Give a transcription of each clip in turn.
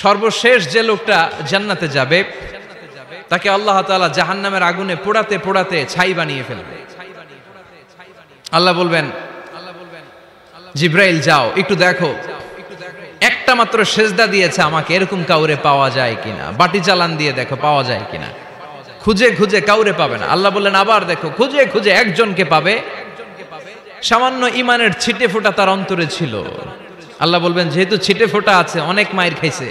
সর্বশেষ যে লোকটা জান্নাতে যাবে তাকে আল্লাহ তাআলা জাহান্নামের আগুনে পোড়াতে পোড়াতে ছাই বানিয়ে ফেলবে। আল্লাহ বলবেন, জিব্রাইল যাও একটু দেখো, একটা মাত্র সেজদা দিয়েছে আমাকে, এরকম কাউরে পাওয়া যায় কিনা, বাটি চালান দিয়ে দেখো পাওয়া যায় কিনা। খুঁজে খুঁজে কাউরে পাবে না। আল্লাহ বললেন আবার দেখো, খুঁজে খুঁজে একজনকে পাবে, সামান্য ইমানের ছিটে ফোঁটা তার অন্তরে ছিল। আল্লাহ বলবেন যেহেতু ছিটে ফোঁটা আছে, অনেক মায়ের খাইছে,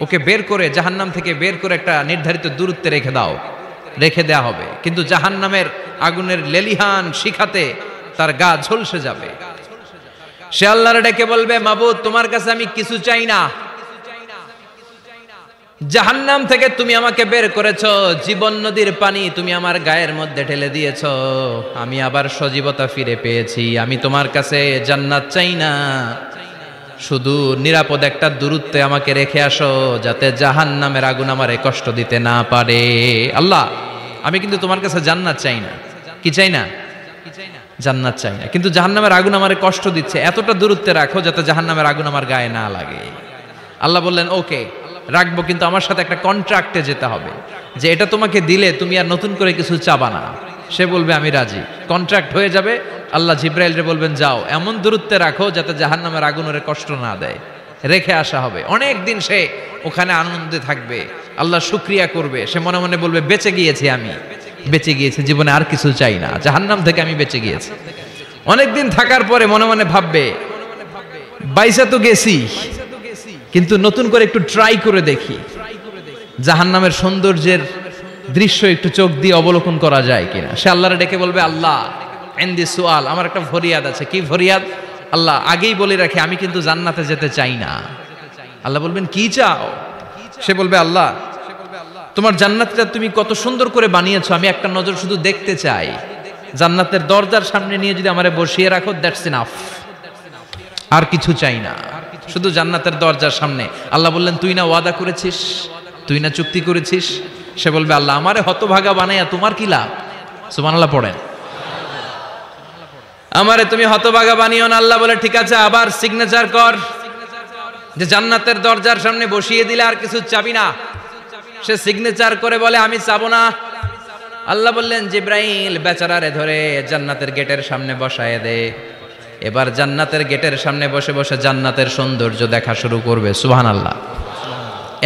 ওকে বের করে জাহান্নাম থেকে বের করে একটা নির্ধারিত দূরত্বে রেখে দাও। রেখে দেয়া হবে, কিন্তু জাহান্নামের আগুনের লেলিহান শিখাতে তার গা ঝলসে যাবে। সে আল্লাহর ডেকে বলবে, মাবুদ তোমার কাছে আমি কিছু চাই না, জাহান্নাম থেকে তুমি আমাকে বের করেছো, জীবন নদীর পানি তুমি আমার গায়ের মধ্যে ঢেলে দিয়েছো, আমি আবার সজীবতা ফিরে পেয়েছি, আমি তোমার কাছে জান্নাত চাই না, শুধু নিরাপদ একটা দূরত্বে আমাকে রেখে আসো যাতে জাহান্নামের আগুন আমারে কষ্ট দিতে না পারে। আল্লাহ আমি কিন্তু তোমার কাছে জান্নাত চাই না। কি চাই না? জান্নাত চাই না, কিন্তু জাহান্নামের আগুন আমারে কষ্ট দিচ্ছে, এতটা দূরত্বে রাখো যাতে জাহান্নামের আগুন আমার গায়ে না লাগে। আল্লাহ বললেন ওকে রাখবো, কিন্তু আমার সাথে একটা কন্ট্রাক্টে যেতে হবে, যে এটা তোমাকে দিলে তুমি আর নতুন করে কিছু চাবা না। সে বলবে আমি রাজি, কন্ট্রাক্ট হয়ে যাবে। আল্লাহ জিব্রাইলরে বলবেন যাও এমন দূরত্বে রাখো যাতে জাহান্নামের আগুন ওরে কষ্ট না দেয়। রেখে আসা হবে, অনেক দিন সে ওখানে আনন্দে থাকবে, আল্লাহ শুকরিয়া করবে, সে মনে মনে বলবে বেঁচে গিয়েছি, আমি বেঁচে গিয়েছি, জীবনে আর কিছু চাই না, জাহান্নাম থেকে আমি বেঁচে গিয়েছি। অনেকদিন থাকার পরে মনে মনে ভাববে বাইসা তো গেছি, কিন্তু নতুন করে একটু ট্রাই করে দেখি, জাহান্নামের সৌন্দর্যের দৃশ্য একটু চোখ দিয়ে অবলোকন করা যায় কিনা। সে আল্লাহরে ডেকে বলবে আল্লাহ ইনদি সুআল, আমার একটা ফরিয়াদ আছে। কি ফরিয়াদ? আল্লাহ আগেই বলে রাখি আমি কিন্তু জান্নাতে যেতে চাই না। আল্লাহ বলবেন কি চাও? সে বলবে আল্লাহ তোমার জান্নাতটা তুমি কত সুন্দর করে বানিয়েছো, আমি একটা নজর শুধু দেখতে চাই, জান্নাতের দরজার সামনে নিয়ে যদি আমারে বসিয়ে রাখো দ্যাটস ইনাফ, আর কিছু চাই না, শুধু জান্নাতের দরজার সামনে। আল্লাহ বললেন তুই না ওয়াদা করেছিস, তুই না চুক্তি করেছিস। সে বলবে আল্লাহ আমারে হতভাগা বানাইয়া তোমার কি লাভ? সুবহানাল্লাহ পড়েন। আমারে তুমি হতভাগা বানিও না। আল্লাহ বলে ঠিক আছে, আবার সিগনেচার কর যে জান্নাতের দরজার সামনে বসিয়ে দিলে আর কিছু চাবি না। সে সিগনেচার করে বলে আমি চাবো না। আল্লাহ বললেন জিব্রাইল বেচারারে ধরে জান্নাতের গেটের সামনে বসায় দে। এবার জান্নাতের গেটের সামনে বসে বসে জান্নাতের সৌন্দর্য দেখা শুরু করবে। সুবহানাল্লাহ।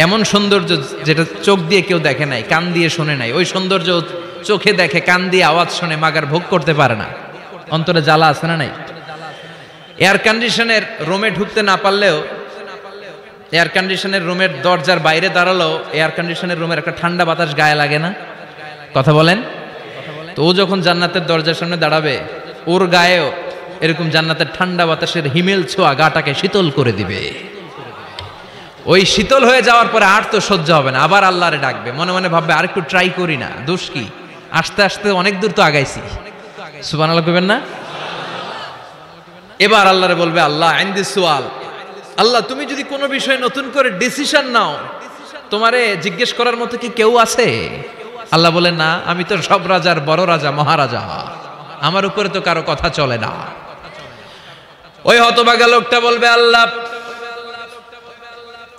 এমন সৌন্দর্য যেটা চোখ দিয়ে কেউ দেখে নাই, কান দিয়ে শোনে নাই, ওই সৌন্দর্য চোখে দেখে, কান দিয়ে আওয়াজ শুনে মাগার ভোগ করতে পারে না। অন্তরে জ্বালা আছে না নাই? এয়ার কন্ডিশনের রুমে ঢুকতে না পারলেও, এয়ার কন্ডিশনের রুমের দরজার বাইরে দাঁড়ালো, এয়ার কন্ডিশনের রুমের একটা ঠান্ডা বাতাস গায়ে লাগে না? কথা বলেন। তো ও যখন জান্নাতের দরজার সামনে দাঁড়াবে, ওর গায়েও এরকম জান্নাতের ঠান্ডা বাতাসের হিমেল ছোঁয়া গাটাকে শীতল করে দিবে। ওই শীতল হয়ে যাওয়ার পরে আর তো সহ্য হবে না, আবার আল্লাহরে ডাকবে, মনে মনে ভাববে আর একটু ট্রাই করি না, দোষ কি, আস্তে আস্তে অনেক দূর তো আগাইছি। সুবহানাল্লাহ কইবেন না? এবার আল্লাহরে বলবে আল্লাহ ইনদি সুআল, আল্লাহ তুমি যদি কোনো বিষয়ে নতুন করে ডিসিশন নাও, তোমারে জিজ্ঞেস করার মতো কি কেউ আছে? আল্লাহ বলেন না, আমি তো সব রাজার বড় রাজা, মহারাজা, আমার উপরে তো কারো কথা চলে না। ওই হতভাগা লোকটা বলবে আল্লাহ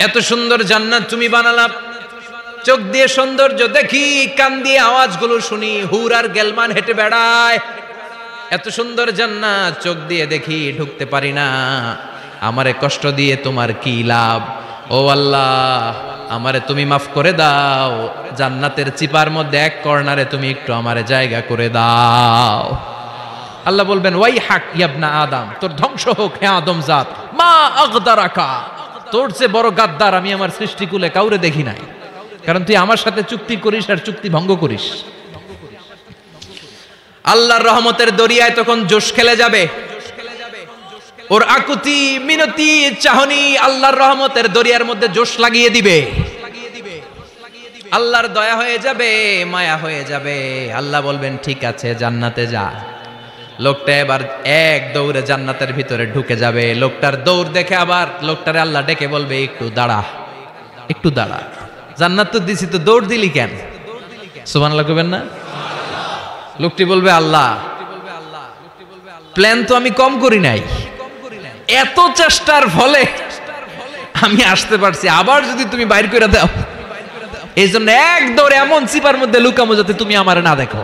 এত সুন্দর জান্নাত তুমি বানালাম, চোখ দিয়ে সৌন্দর্য দেখি, কান দিয়ে আওয়াজগুলো শুনি, হুর আর গেলমান হেঁটে বেড়ায়, এত সুন্দর জান্নাত চোখ দিয়ে দেখি, ঢুকতে পারি না, আমারে কষ্ট দিয়ে তোমার কি লাভ? ও আল্লাহ আমারে তুমি মাফ করে দাও, জান্নাতের চিপার মধ্যে এক কর্নারে তুমি একটু আমারে জায়গা করে দাও। আল্লাহ বলবেন ওয়াই হাক ইবনা আদম, তোর ধ্বংস হোক হে আদম জাত, মা আগদারাকা, তোর চেয়ে বড় গাদ্দার আমি আমার সৃষ্টিকুলে কাউরে দেখি নাই, কারণ তুই আমার সাথে চুক্তি করিস আর চুক্তি ভঙ্গ করিস। আল্লাহর রহমতের দরিয়ায় তখন জোশ খেলে যাবে, ওর আকুতি মিনতি চাহনি আল্লাহর রহমতের দরিয়ার মধ্যে জোশ লাগিয়ে দিবে। আল্লাহর দয়া হয়ে যাবে, মায়া হয়ে যাবে। আল্লাহ বলবেন ঠিক আছে জান্নাতে যা। লোকটা এবার এক দৌড়ে জান্নাতের ভিতরে ঢুকে যাবে। লোকটার দৌড় দেখে আবার লোকটারে আল্লাহ ডেকে বলবে একটু দাঁড়া, একটু দাঁড়া, জান্নাত তো দিছি, তো দৌড় দিলি কেন? সুবহানাল্লাহ কইবেন না? লোকটি বলবে আল্লাহ প্ল্যান তো আমি কম করি নাই, এত চেষ্টার ফলে আমি আসতে পারছি, আবার যদি তুমি বাইর করে দাও, এই জন্য এক দৌড়ে এমন চিপার মধ্যে লুকামো যাতে তুমি আমারে না দেখো।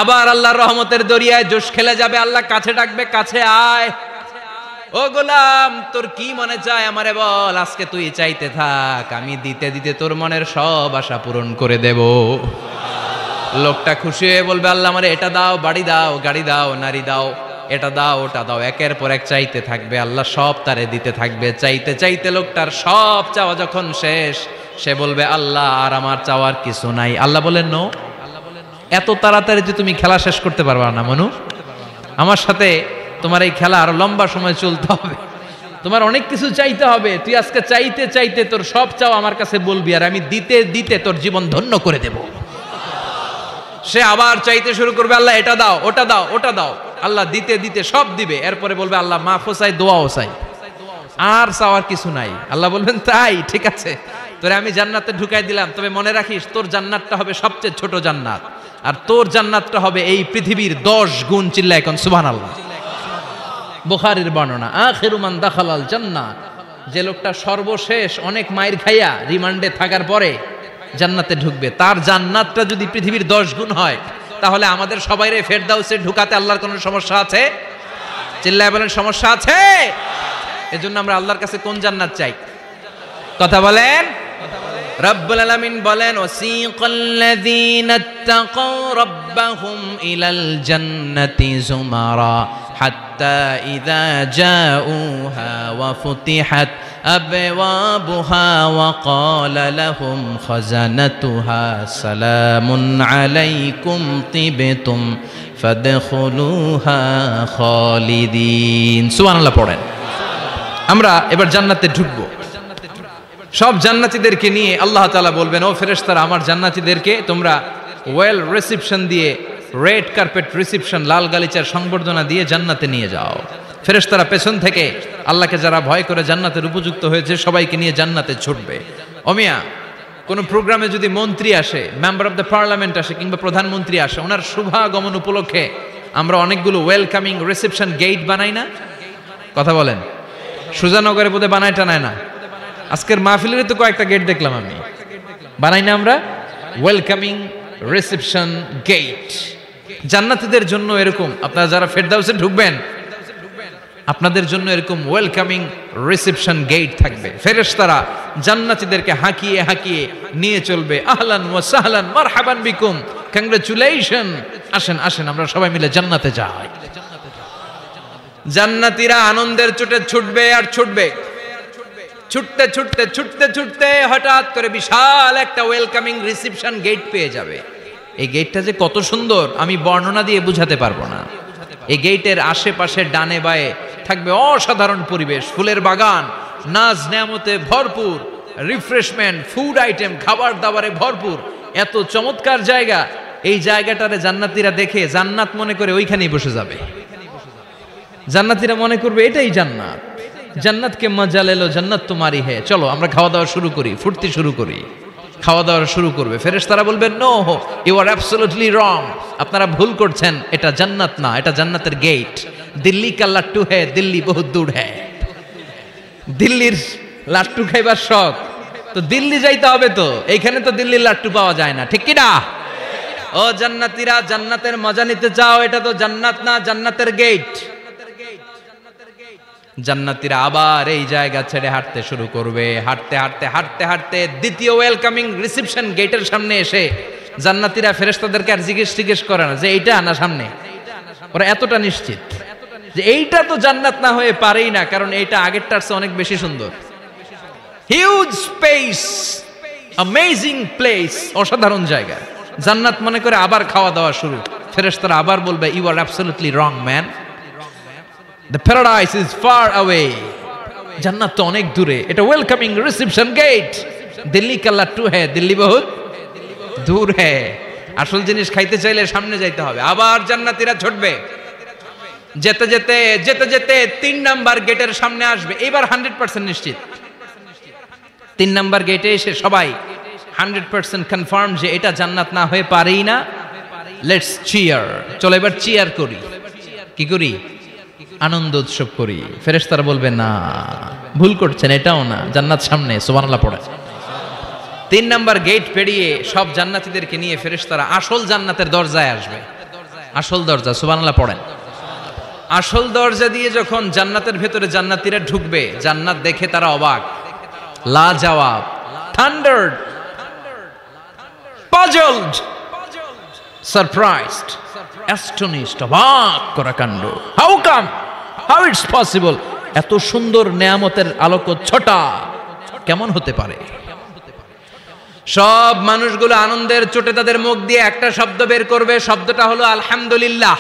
আবার আল্লাহর রহমতের দরিয়ায় জোশ খেলে যাবে, আল্লাহ কাছে ডাকবে, কাছে আয়, ও গোলাম তোর কি মনে চায় আমারে বল, আজকে তুই চাইতে থাক, আমি দিতে দিতে তোর মনের সব আশা পূরণ করে দেব। লোকটা খুশি হয়ে বলবে, আল্লাহ আমারে এটা দাও, বাড়ি দাও, গাড়ি দাও, নারী দাও, এটা দাও, ওটা দাও, একের পর এক চাইতে থাকবে, আল্লাহ সব তারে দিতে থাকবে। চাইতে চাইতে লোকটার সব চাওয়া যখন শেষ, সে বলবে আল্লাহ আর আমার চাওয়ার কিছু নাই। আল্লাহ বলেন নো, এত তাড়াতাড়ি যে তুমি খেলা শেষ করতে পারবা না মনু, আমার সাথে তোমার এই খেলা আরো লম্বা সময় চলতে হবে, তোমার অনেক কিছু চাইতে হবে। তুই আজকে চাইতে চাইতে তোর সব চাও আমার কাছে বলবি, আর আমি দিতে দিতে তোর জীবন ধন্য করে দেব। সে আবার চাইতে শুরু করবে, আল্লাহ এটা দাও, ওটা দাও, ওটা দাও, আল্লাহ দিতে দিতে সব দিবে। এরপরে বলবে আল্লাহ মাফও চাই, দোয়াও চাই, আর চাওয়ার কিছু নাই। আল্লাহ বলবেন তাই ঠিক আছে, তোরে আমি জান্নাতে ঢুকাই দিলাম, তবে মনে রাখিস তোর জান্নাতটা হবে সবচেয়ে ছোট জান্নাত, আর তোর জান্নাতটা হবে এই পৃথিবীর 10 গুণ। চিল্লা এখন সুবহানাল্লাহ। বুখারীর বর্ণনা, আখিরু মান দাখালাল জান্নাহ, যে লোকটা সর্বশেষ অনেক মাইর খাইয়া রিমান্ডে থাকার পরে জান্নাতে ঢুকবে, তার জান্নাতটা যদি পৃথিবীর 10 গুণ হয়, তাহলে আমাদের সবাইরে ফেরদাউসে ঢুকাতে আল্লাহর কোনো সমস্যা আছে? চিল্লায় বলেন সমস্যা আছে? এজন্য আমরা আল্লাহর কাছে কোন জান্নাত চাই? কথা বলেন। রব্বুল আলামিন বলেন, ওয়াসিকাল্লাযীনা ইত্তাকাউ রাব্বাহুম ইলাল জান্নাতি যুমারা হাত্তা ইযা জাউহা ওয়া ফুতিহাত আবওয়াবুহা ওয়া ক্বালা লাহুম খাজানাতুহা সালামুন আলাইকুম তিবতুম ফাদখুলুহা খালিদিন। সুবহানাল্লাহ পড়েন। আমরা এবার জান্নাতে ঢুকবো। সব জান্নাতীদেরকে নিয়ে আল্লাহ তাআলা বলবেন, ও ফেরেশতারা, আমার জান্নাতীদেরকে তোমরা ওয়েল রিসেপশন দিয়ে, রেড কার্পেট রিসেপশন, লাল গালিচার সংবর্ধনা দিয়ে জান্নাতে নিয়ে যাও। ফেরেশতারা পেছন থেকে আল্লাহকে যারা ভয় করে জান্নাতের উপযুক্ত হয়েছে সবাইকে নিয়ে জান্নাতে ছুটবে। ওমিয়া, কোনো প্রোগ্রামে যদি মন্ত্রী আসে, মেম্বার অফ দ্য পার্লামেন্ট আসে, কিংবা প্রধানমন্ত্রী আসে, ওনার শুভাগমন উপলক্ষে আমরা অনেকগুলো ওয়েলকামিং রিসেপশন গেট বানাই না? কথা বলেন। সুজানগরে বোধে বানায় টানায় না? আজকের মাহফিলের তো কয়েকটা গেট দেখলাম আমি, বানাই না আমরা? Welcoming reception gate. জান্নাতীদের জন্য এরকম, আপনারা যারা ফেরদাউসে ঢুকবেন আপনাদের জন্য এরকম ওয়েলকামিং রিসেপশন গেট থাকবে। ফেরেশতারা জান্নাতীদেরকে হাঁকিয়ে হাঁকিয়ে নিয়ে চলবে, আহলান ওয়া সাহলান মারহাবান বিকুম, কংগ্রাচুলেশন, আসেন আসেন আমরা সবাই মিলে জান্নাতে যাই। জান্নাতীরা আনন্দের চোটে ছুটবে আর ছুটবে, ছুটতে ছুটতে ছুটতে ছুটতে হঠাৎ করে বিশাল একটা ওয়েলকামিং রিসেপশন গেট পেয়ে যাবে। এই গেটটা যে কত সুন্দর আমি বর্ণনা দিয়ে বুঝাতে পারবো না। এই গেটের আশেপাশে ডানে বায়ে থাকবে অসাধারণ পরিবেশ, ফুলের বাগান, নাজ নেয়ামতে ভরপুর, রিফ্রেশমেন্ট, ফুড আইটেম, খাবার দাবারে ভরপুর, এত চমৎকার জায়গা। এই জায়গাটারে জান্নাতীরা দেখে জান্নাত মনে করে ওইখানেই বসে যাবে। জান্নাতীরা মনে করবে এটাই জান্নাত, জান্নাতকে মজা লেলো, জান্নাত তোমারই হে, চলো আমরা খাওয়া দাওয়া শুরু করি, ফুর্তি শুরু করি। খাওয়া দাওয়া শুরু করবে। ফেরেশতারা বলবেন, no, you are absolutely wrong, আপনারা ভুল করছেন, এটা জান্নাত না, এটা জান্নাতের গেট। দিল্লি কা লাট্টু হে, দিল্লি বহুত দূর হে। দিল্লির লাট্টু খাইবার শখ, তো দিল্লি যাইতে হবে, তো এইখানে তো দিল্লির লাট্টু পাওয়া যায় না, ঠিক কি না? ও জান্নাতীরা, জান্নাতের মজা নিতে চাও? এটা তো জান্নাত না, জান্নাতের গেট। জান্নাতীরা আবার এই জায়গা ছেড়ে হাঁটতে শুরু করবে। হাঁটতে হাঁটতে হাঁটতে হাঁটতে দ্বিতীয় ওয়েলকামিং রিসেপশন গেটের সামনে এসে জান্নাতীরা ফেরেশতাদেরকে আর জিজ্ঞেস করে না যে এইটা না সামনে, ওরা এতটা নিশ্চিত যে এইটা তো জান্নাত না হয়ে পারেই না, কারণ এইটা আগেরটার চেয়ে অনেক বেশি সুন্দর। হিউজ স্পেস, অ্যামেজিং প্লেস, অসাধারণ জায়গা। জান্নাত মনে করে আবার খাওয়া দাওয়া শুরু। ফেরেশতারা আবার বলবে, you are absolutely wrong man, the paradise is far away, জান্নাত তো অনেক দূরে, এটা ওয়েলকামিং রিসেপশন গেট। দিল্লি কা লাট্টু হে, দিল্লি বহুত দূর হে। আসল জিনিস খাইতে চাইলে সামনে যাইতে হবে। আবার জান্নাতীরা ছুটবে, যেতে যেতে যেতে যেতে 3 নাম্বার গেটের সামনে আসবে। এবার 100% নিশ্চিত। 3 নাম্বার গেটে এসে সবাই 100% কনফার্ম যে এটা জান্নাত না হয়ে পারেই না। লেটস চিয়ার, চলো এবার চিয়ার করি। কি করি? আনন্দ উৎসব করি। ফেরেশতারা বলবে না, ভুল করছেন, এটাও না, জান্নাত সামনে, সুবহানাল্লাহ পড়ে। 3 নাম্বার গেট পেরিয়ে সব জান্নাতীদেরকে নিয়ে ফেরেশতারা আসল জান্নাতের দরজায় আসবে। আসল দরজা, সুবহানাল্লাহ পড়েন। আসল দরজা দিয়ে যখন জান্নাতের ভেতরে জান্নাতীরা ঢুকবে, জান্নাত দেখে তারা অবাক, লা জবাব, থান্ডার্ড, পাজলড, সারপ্রাইজড, অ্যাস্টনিশড, অবাক করা কাণ্ড। How come, how it's possible, এত সুন্দর নেয়ামতের আলোকচ্ছটা কেমন হতে পারে? সব মানুষগুলো আনন্দের চোটে তাদের মুখ দিয়ে একটা শব্দ বের করবে, শব্দটা হলো আলহামদুলিল্লাহ।